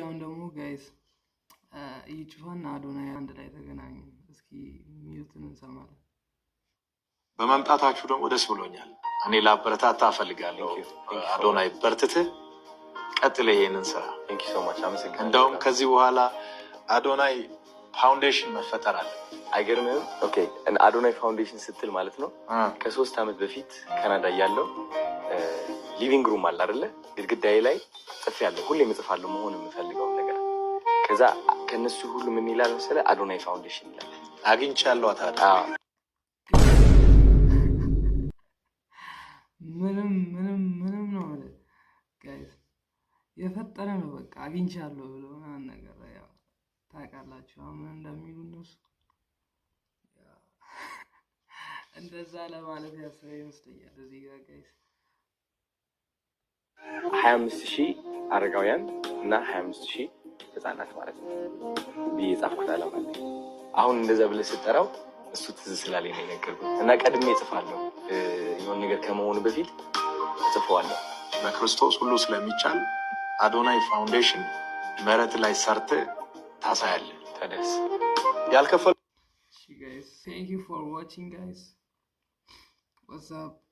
አሁን ደግሞ ጋይስ ይጭፋና አዶናይ አንድ ላይ ተገናኙ። እስኪ ሚዩትን እንሰማለን። በመምጣታችሁ ደግሞ ደስ ብሎኛል። እኔ ላበረታታ እፈልጋለሁ። አዶናይ በርትተህ ቀጥል ይሄንን ስራ። እንደውም ከዚህ በኋላ አዶናይ ፋውንዴሽን መፈጠር አለ። አይገርምህም? ኦኬ አዶናይ ፋውንዴሽን ስትል ማለት ነው ከ3 ዓመት በፊት ካናዳ ያለው ሊቪንግ ሩም አለ አይደለ? ግድግዳዬ ላይ ጽፌያለሁ። ሁሌም እጽፋለሁ መሆን የምፈልገው ነገር። ከዛ ከነሱ ሁሉ ምን ይላል መሰለህ? አዶናይ ፋውንዴሽን ይላል። አግኝቻለሁ። ታዲያ ምንም ነው ማለት ጋይስ የፈጠረ ነው። በቃ አግኝቻለሁ ብሎ ምናምን ነገር ያው ታውቃላችሁ አሁን እንደሚሉ እነሱ እንደዛ ለማለት ያሰበ ይመስለኛል። እዚህ ጋር ጋይስ 25,000 አረጋውያን እና 25,000 ህፃናት ማለት ነው ብዬ ጻፍኩት አለ ማለት ነው። አሁን እንደዛ ብለህ ስትጠራው እሱ ትዝ ስላለኝ ነው የነገርኩት እና ቀድሜ እጽፋለሁ። የሆነ ነገር ከመሆኑ በፊት እጽፈዋለሁ። በክርስቶስ ሁሉ ስለሚቻል አዶናይ ፋውንዴሽን መሬት ላይ ሰርተ ታሳያለህ። ተደስ ያልከፈሉ guys, thank you for watching guys. What's up?